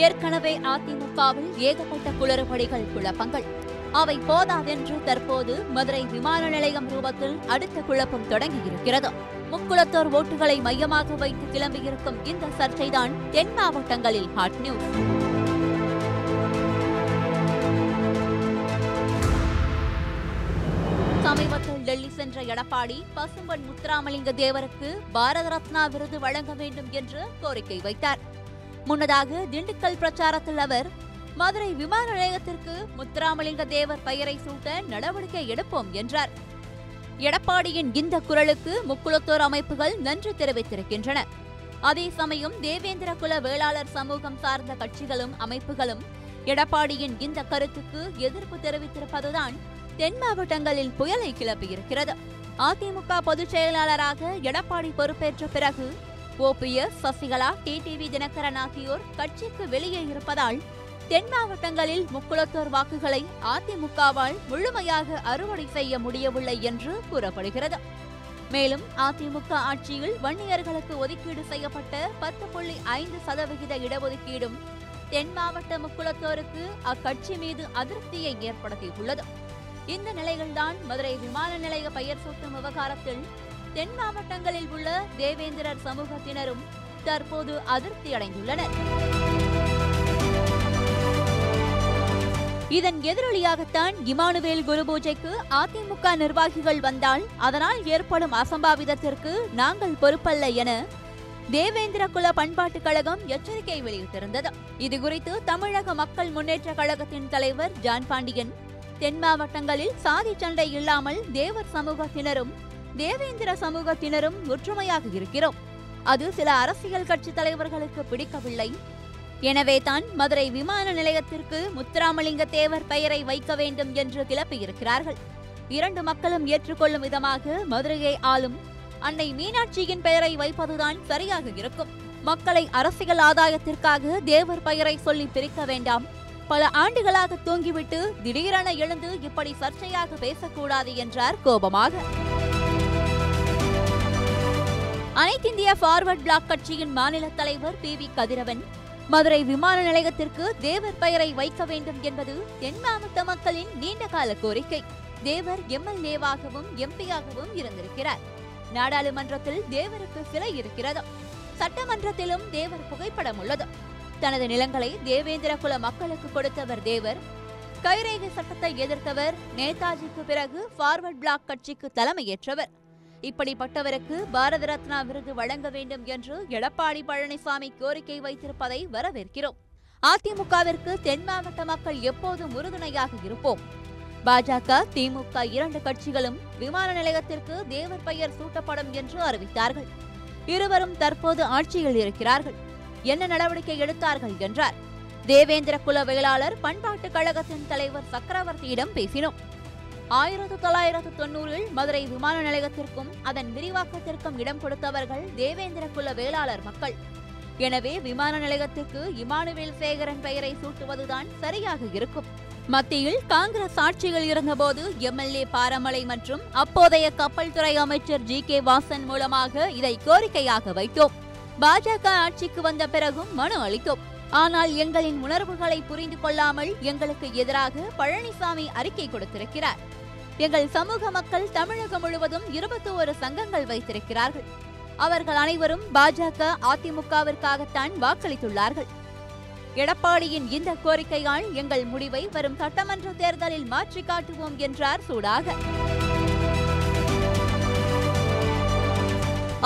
ஏற்கனவே அதிமுகவில் ஏகப்பட்ட குளறுபடிகள், குழப்பங்கள். அவை போதாதென்று தற்போது மதுரை விமான நிலையம் ரூபத்தில் அடுத்த குழப்பம் தொடங்கியிருக்கிறது. முக்குளத்தோர் ஓட்டுகளை மையமாக வைத்து கிளம்பியிருக்கும் இந்த சர்ச்சைதான் தென் மாவட்டங்களில் ஹாட் நியூஸ். சமீபத்தில் டெல்லி சென்ற எடப்பாடி பசும்பொன் முத்துராமலிங்க தேவருக்கு பாரத ரத்னா விருது வழங்க வேண்டும் என்று கோரிக்கை வைத்தார். முன்னதாக திண்டுக்கல் பிரச்சாரத்தில் அவர் மதுரை விமான நிலையத்திற்கு முத்துராமலிங்க தேவர் பெயரை சூட்ட நடவடிக்கை எடுப்போம் என்றார். எடப்பாடியின் இந்த குரலுக்கு முக்குளத்தோர் அமைப்புகள் நன்றி தெரிவித்திருக்கின்றன. அதே சமயம் தேவேந்திர குல வேளாளர் சமூகம் சார்ந்த கட்சிகளும் அமைப்புகளும் எடப்பாடியின் இந்த கருத்துக்கு எதிர்ப்பு தெரிவித்திருப்பதுதான் தென் மாவட்டங்களில் புயலை கிளப்பியிருக்கிறது. அதிமுக பொதுச் செயலாளராக எடப்பாடி பொறுப்பேற்ற பிறகு OPS, சசிகலா, டிடிவி தினகரன் ஆகியோர் கட்சிக்கு வெளியே இருப்பதால் தென் மாவட்டங்களில் முக்குளத்தோர் வாக்குகளை அதிமுகவால் முழுமையாக அறுவடை செய்ய முடியவில்லை என்று கூறப்படுகிறது. மேலும் அதிமுக ஆட்சியில் வன்னியர்களுக்கு ஒதுக்கீடு செய்யப்பட்ட 10.5% இடஒதுக்கீடும் தென் மாவட்ட முக்குளத்தோருக்கு அக்கட்சி மீது அதிருப்தியை ஏற்படுத்தியுள்ளது. இந்த நிலையில்தான் மதுரை விமான நிலைய பெயர் சூட்டும் விவகாரத்தில் தென் மாவட்டங்களில் உள்ள தேவேந்திரர் சமூகத்தினரும் தற்போது அதிருப்தியடைந்துள்ளனர். இதன் எதிரொலியாகத்தான் இமானுவேல் குரு பூஜைக்கு அதிமுக நிர்வாகிகள் வந்தால் அதனால் ஏற்படும் அசம்பாவிதத்திற்கு நாங்கள் பொறுப்பல்ல என தேவேந்திர குல பண்பாட்டுக் கழகம் எச்சரிக்கை வெளியிட்டிருந்தது. இதுகுறித்து தமிழக மக்கள் முன்னேற்ற கழகத்தின் தலைவர் ஜான் பாண்டியன், தென் மாவட்டங்களில் சாதி சண்டை இல்லாமல் தேவர் சமூகத்தினரும் தேவேந்திர சமூகத்தினரும் ஒற்றுமையாக இருக்கிறோம். அது சில அரசியல் கட்சி தலைவர்களுக்கு பிடிக்கவில்லை. எனவே தான் மதுரை விமான நிலையத்திற்கு முத்துராமலிங்க தேவர் பெயரை வைக்க வேண்டும் என்று கிளப்பியிருக்கிறார்கள். இரண்டு மக்களும் ஏற்றுக்கொள்ளும் விதமாக மதுரையை ஆளும் அன்னை மீனாட்சியின் பெயரை வைப்பதுதான் சரியாக இருக்கும். மக்களை அரசியல் ஆதாயத்திற்காக தேவர் பெயரை சொல்லி பிரிக்க வேண்டாம். பல ஆண்டுகளாக தூங்கிவிட்டு திடீரென எழுந்து இப்படி சர்ச்சையாக பேசக்கூடாது என்றார் கோபமாக. அனைத்திந்திய ஃபார்வர்ட் பிளாக் கட்சியின் மாநில தலைவர் PV கதிரவன், மதுரை விமான நிலையத்திற்கு தேவர் பெயரை வைக்க வேண்டும் என்பது தென் மாவட்ட மக்களின் நீண்டகால கோரிக்கை. தேவர் MLA-வாகவும் MP-யாகவும் இருந்திருக்கிறார். நாடாளுமன்றத்தில் தேவருக்கு சிலை இருக்கிறது. சட்டமன்றத்திலும் தேவர் புகைப்படம் உள்ளது. தனது நிலங்களை தேவேந்திர குல மக்களுக்கு கொடுத்தவர் தேவர். கைரேகை சட்டத்தை எதிர்த்தவர். நேதாஜிக்கு பிறகு ஃபார்வர்ட் பிளாக் கட்சிக்கு தலைமையேற்றவர். இப்படிப்பட்டவருக்கு பாரத ரத்னா விருது வழங்க வேண்டும் என்று எடப்பாடி பழனிசாமி கோரிக்கை வைத்திருப்பதை வரவேற்கிறோம். அதிமுகவிற்கு தென் மாவட்ட மக்கள் எப்போதும் உறுதுணையாக இருப்போம். பாஜக, திமுக இரண்டு கட்சிகளும் விமான நிலையத்திற்கு தேவர் பெயர் சூட்டப்படும் என்று அறிவித்தார்கள். இருவரும் தற்போது ஆட்சியில் இருக்கிறார்கள். என்ன நடவடிக்கை எடுத்தார்கள் என்றார். தேவேந்திர குல வேளாளர் பண்பாட்டுக் கழகத்தின் தலைவர் சக்கரவர்த்தியிடம் பேசினோம். 1990இல் மதுரை விமான நிலையத்திற்கும் அதன் விரிவாக்கத்திற்கும் இடம் கொடுத்தவர்கள் தேவேந்திர குல வேளாளர் மக்கள். எனவே விமான நிலையத்துக்கு இமானுவேல் சேகரன் பெயரை சூட்டுவதுதான் சரியாக இருக்கும். மத்தியில் காங்கிரஸ் ஆட்சியில் இருந்தபோது MLA பாரமலை மற்றும் அப்போதைய கப்பல் துறை அமைச்சர் GK வாசன் மூலமாக இதை கோரிக்கையாக வைத்தோம். பாஜக ஆட்சிக்கு வந்த பிறகும் மனு அளித்தோம். ஆனால் எங்களின் உணர்வுகளை புரிந்து கொள்ளாமல் எங்களுக்கு எதிராக பழனிசாமி அறிக்கை கொடுத்திருக்கிறார். எங்கள் சமூக மக்கள் தமிழகம் முழுவதும் 21 சங்கங்கள் வைத்திருக்கிறார்கள். அவர்கள் அனைவரும் பாஜக, அதிமுகவிற்காகத்தான் வாக்களித்துள்ளார்கள். எடப்பாடியின் இந்த கோரிக்கையால் எங்கள் முடிவை வரும் சட்டமன்ற தேர்தலில் மாற்றி காட்டுவோம் என்றார் சூடாக.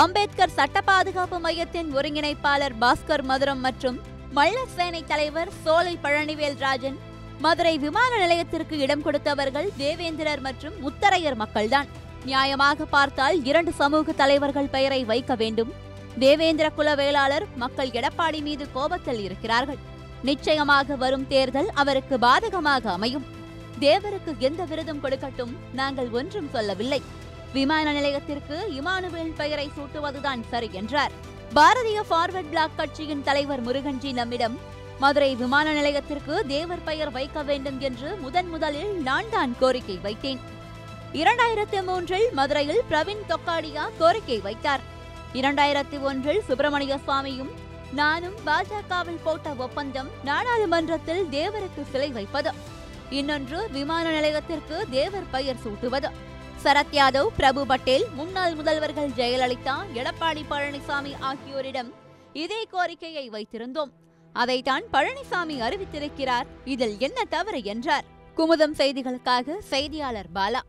அம்பேத்கர் சட்ட பாதுகாப்பு மையத்தின் ஒருங்கிணைப்பாளர் பாஸ்கர் மதுரம் மற்றும் மல்லர் சேனை தலைவர் சோலை பழனிவேல் ராஜன், மதுரை விமான நிலையத்திற்கு இடம் கொடுத்தவர்கள் தேவேந்திரர் மற்றும் முத்தரையர் மக்கள்தான். நியாயமாக பார்த்தால் இரண்டு சமூக தலைவர்கள் பெயரை வைக்க வேண்டும். தேவேந்திர குல வேளாளர் மக்கள் எடப்பாடி மீது கோபத்தில் இருக்கிறார்கள். நிச்சயமாக வரும் தேர்தல் அவருக்கு பாதகமாக அமையும். தேவருக்கு எந்த விருதும் கொடுக்கட்டும், நாங்கள் ஒன்றும் சொல்லவில்லை. விமான நிலையத்திற்கு இமானுவேல் பெயரை சூட்டுவதுதான் சரி என்றார். பாரதிய ஃபார்வர்ட் பிளாக் கட்சியின் தலைவர் முருகன்ஜி நம்மிடம், மதுரை விமான நிலையத்திற்கு தேவர் பெயர் வைக்க வேண்டும் என்று முதலில் நான் தான் கோரிக்கை வைத்தேன். 2003இல் மதுரையில் பிரவீன் தொக்காடியா கோரிக்கை வைத்தார். 2001இல் சுப்பிரமணிய சுவாமியும் நானும் பாஜகவில் போட்ட ஒப்பந்தம் நாடாளுமன்றத்தில் தேவருக்கு சிலை வைப்பது, இன்னொன்று விமான நிலையத்திற்கு தேவர் பெயர் சூட்டுவது. சரத் யாதவ், பிரபு பட்டேல், முன்னாள் முதல்வர்கள் ஜெயலலிதா, எடப்பாடி பழனிசாமி ஆகியோரிடம் இதே கோரிக்கையை வைத்திருந்தோம். அதைத்தான் பழனிசாமி அறிவித்திருக்கிறார். இதில் என்ன தவறு என்றார். குமுதம் செய்திகளுக்காக செய்தியாளர் பாலா.